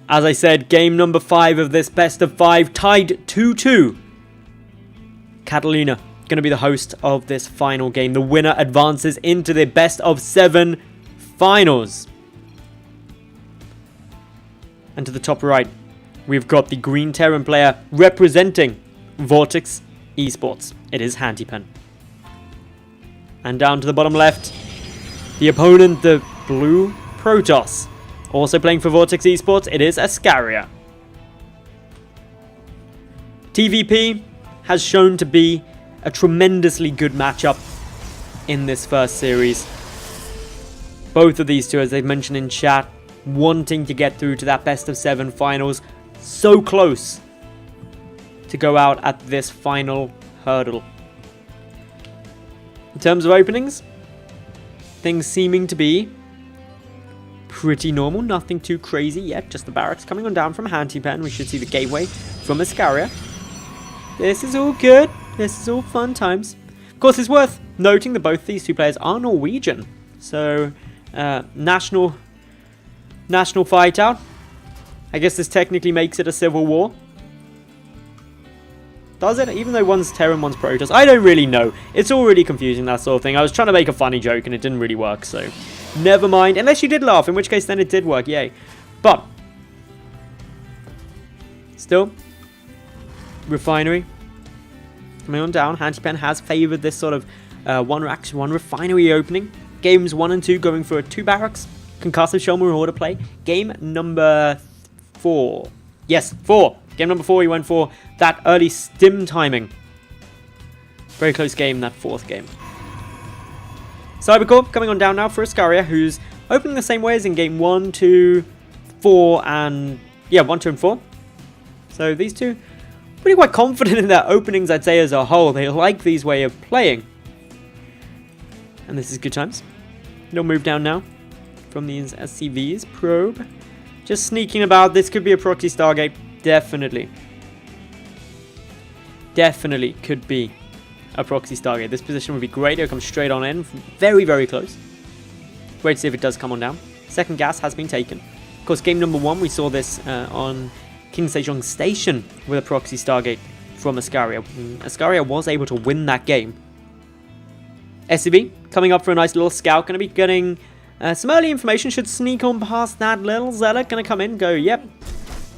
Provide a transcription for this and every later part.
As I said, game number 5 of this best of 5, tied 2-2. Catalina going to be the host of this final game. The winner advances into the best of 7 finals. And to the top right, we've got the Green Terran player representing Vortex Esports. It is Hantypen. And down to the bottom left, the opponent, the Blue Protoss. Also playing for Vortex Esports, it is Askaria. TvP has shown to be a tremendously good matchup in this first series. Both of these two, as they've mentioned in chat, wanting to get through to that best of 7 finals. So close to go out at this final hurdle. In terms of openings, things seeming to be pretty normal, nothing too crazy yet. Just the barracks coming on down from Hantypen. We should see the gateway from Askaria. This is all good. This is all fun times. Of course, it's worth noting that both these two players are Norwegian. So, national fight out. I guess this technically makes it a civil war. Does it? Even though one's Terran, one's Protoss. I don't really know. It's all really confusing, that sort of thing. I was trying to make a funny joke and it didn't really work, so never mind. Unless you did laugh, in which case then it did work, yay. But, still, Refinery coming on down. Hantypen has favoured this sort of one refinery opening. Games 1 and 2 going for a 2 barracks. Concussive Shell Marauder play. Game number 4. Yes, 4. Game number 4, he went for that early stim timing. Very close game, that 4th game. Cybercore coming on down now for Askaria, who's opening the same way as in game 1, 2, 4, and... yeah, 1, 2, and 4. So these two, pretty quite confident in their openings, I'd say, as a whole. They like these way of playing. And this is good times. No move down now from these SCVs. Probe. Just sneaking about. This could be a proxy Stargate. Definitely. Definitely could be a proxy Stargate. This position would be great. It'll come straight on in. Very, very close. Great to see if it does come on down. Second gas has been taken. Of course, game number 1, we saw this on King Sejong Station with a proxy Stargate from Askaria. Askaria was able to win that game. SCV coming up for a nice little scout. Going to be getting some early information. Should sneak on past that little zealot. Going to come in, go, yep.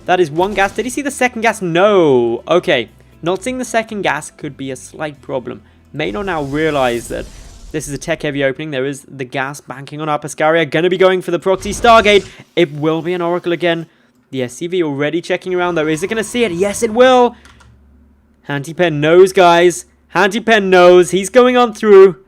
That is 1 gas. Did he see the second gas? No. Okay. Not seeing the second gas could be a slight problem. May not now realize that this is a tech-heavy opening. There is the gas banking on up. Askaria going to be going for the proxy Stargate. It will be an Oracle again. The SCV already checking around, though. Is it going to see it? Yes, it will. Hantypen knows, guys. Hantypen knows. He's going on through.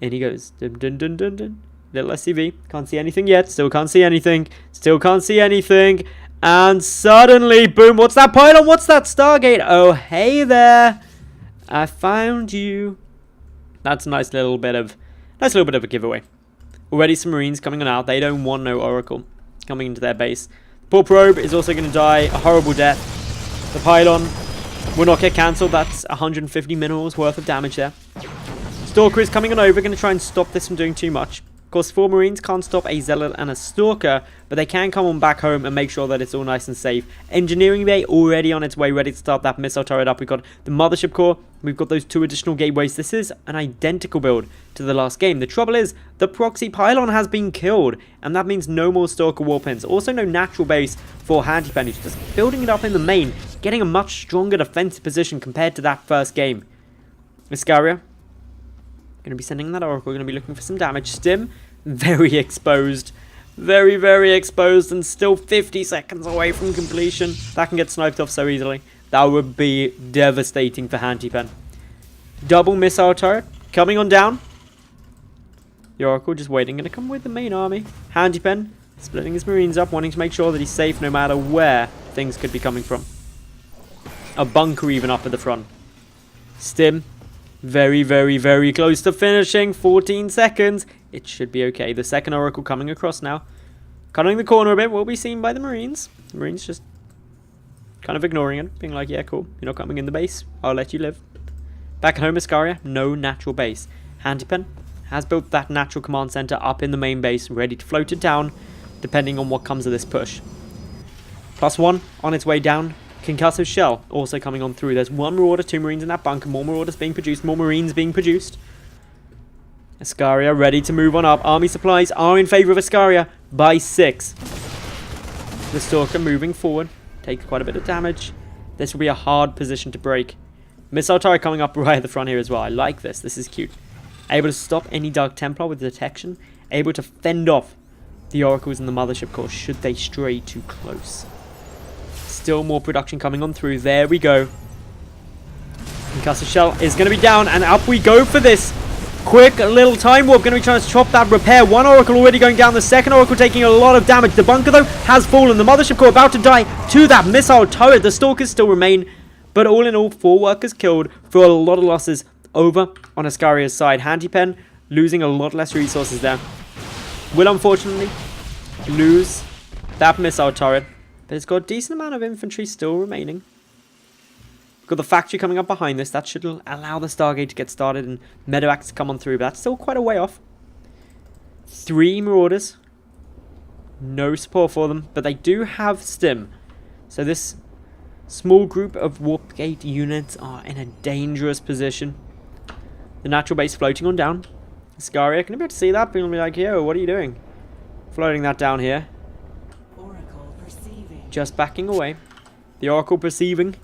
And he goes. Dun, dun, dun, dun, dun. Little SCV. Can't see anything yet. Still can't see anything. Still can't see anything. And suddenly, boom. What's that pylon? What's that Stargate? Oh, hey there. I found you. That's a nice little bit of a giveaway. Already some Marines coming on out. They don't want no Oracle coming into their base. Poor Probe is also going to die a horrible death. The pylon will not get cancelled. That's 150 minerals worth of damage there. Stalker is coming on over. Going to try and stop this from doing too much. Of course, 4 Marines can't stop a Zealot and a Stalker, but they can come on back home and make sure that it's all nice and safe. Engineering Bay already on its way, ready to start that missile turret up. We've got the Mothership Core. We've got those 2 additional gateways. This is an identical build to the last game. The trouble is, the proxy pylon has been killed, and that means no more Stalker warpins. Also, no natural base for Hantypen, who's just building it up in the main, getting a much stronger defensive position compared to that first game. Askaria going to be sending that Oracle. Going to be looking for some damage. Stim, very exposed. Very, very exposed, and still 50 seconds away from completion. That can get sniped off so easily. That would be devastating for Hantypen. Double missile turret coming on down. The Oracle just waiting. Going to come with the main army. Hantypen splitting his Marines up, wanting to make sure that he's safe no matter where things could be coming from. A bunker even up at the front. Stim, very, very, very close to finishing. 14 seconds. It should be okay. The second Oracle coming across now. Cutting the corner a bit. Will be seen by the Marines. The Marines just kind of ignoring it. Being like, yeah, cool. You're not coming in the base. I'll let you live. Back at home, Askaria. No natural base. Hantypen has built that natural command center up in the main base. Ready to float it down. Depending on what comes of this push. +1 on its way down. Concussive Shell also coming on through. There's 1 Marauder, 2 Marines in that bunker. More Marauders being produced. More Marines being produced. Askaria ready to move on up. Army supplies are in favor of Askaria by 6. The Stalker moving forward. Takes quite a bit of damage. This will be a hard position to break. Missile turret coming up right at the front here as well. I like this. This is cute. Able to stop any Dark Templar with detection. Able to fend off the Oracles and the Mothership Core should they stray too close. Still more production coming on through. There we go. Concussive Shell is going to be down, and up we go for this. Quick little time warp. Going to be trying to chop that repair. 1 Oracle already going down. The second Oracle taking a lot of damage. The bunker, though, has fallen. The Mothership Core about to die to that missile turret. The Stalkers still remain. But all in all, 4 workers killed for a lot of losses over on Askaria's side. Hantypen losing a lot less resources there. Will unfortunately lose that missile turret. But it's got a decent amount of infantry still remaining. Got the factory coming up behind this. That should allow the Stargate to get started and medevacs to come on through. But that's still quite a way off. 3 Marauders. No support for them. But they do have Stim. So this small group of Warp Gate units are in a dangerous position. The natural base floating on down. Askaria, can you be able to see that? People will be like, yo, what are you doing? Floating that down here. Oracle perceiving. Just backing away. The Oracle perceiving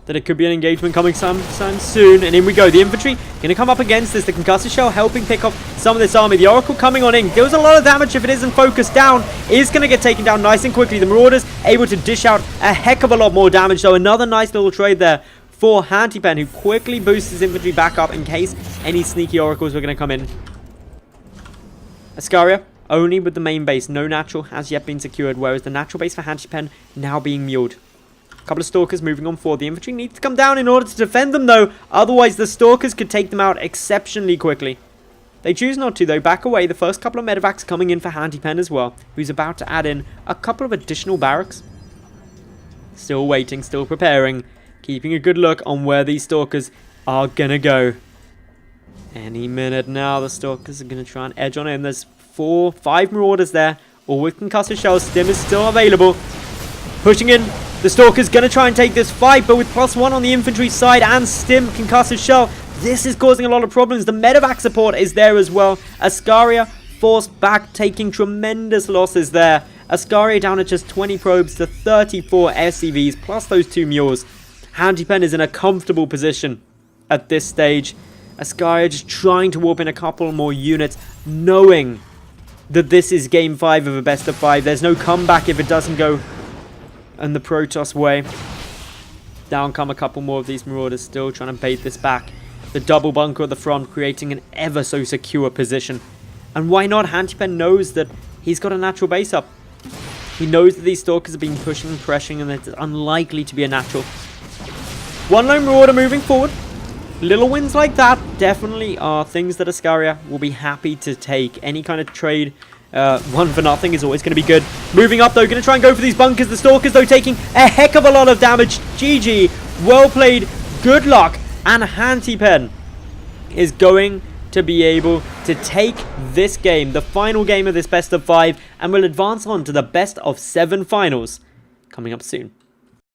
that it could be an engagement coming sometime soon. And in we go. The infantry going to come up against this. The Concussive Shell helping pick off some of this army. The Oracle coming on in. Deals a lot of damage if it isn't focused down. Is going to get taken down nice and quickly. The Marauders able to dish out a heck of a lot more damage. So another nice little trade there for Hantypen, who quickly boosts his infantry back up in case any sneaky Oracles were going to come in. Askaria only with the main base. No natural has yet been secured, whereas the natural base for Hantypen now being muled. A couple of Stalkers moving on forward. The infantry needs to come down in order to defend them, though. Otherwise, the Stalkers could take them out exceptionally quickly. They choose not to, though. Back away. The first couple of medevacs coming in for Hantypen as well, who's about to add in a couple of additional barracks. Still waiting, still preparing. Keeping a good look on where these Stalkers are going to go. Any minute now, the Stalkers are going to try and edge on in. There's 5 Marauders there, all with Concussive Shells. Stim is still available. Pushing in. The Stalker's going to try and take this fight, but with +1 on the infantry side and Stim Concussive Shell, this is causing a lot of problems. The medevac support is there as well. Askaria forced back, taking tremendous losses there. Askaria down at just 20 probes to 34 SCVs, plus those 2 mules. Hantypen is in a comfortable position at this stage. Askaria just trying to warp in a couple more units, knowing that this is game 5 of a best of 5. There's no comeback if it doesn't go in the Protoss way. Down come a couple more of these Marauders, still trying to bait this back. The double bunker at the front, creating an ever so secure position. And why not? Hantypen knows that he's got a natural base up. He knows that these Stalkers have been pushing and pressuring, and it's unlikely to be a natural. 1 lone Marauder moving forward. Little wins like that definitely are things that Askaria will be happy to take. Any kind of trade, 1 for nothing is always going to be good. Moving up, though, going to try and go for these bunkers. The Stalkers, though, taking a heck of a lot of damage. GG. Well played. Good luck. And Hantypen is going to be able to take this game, the final game of this best of 5, and will advance on to the best of 7 finals coming up soon.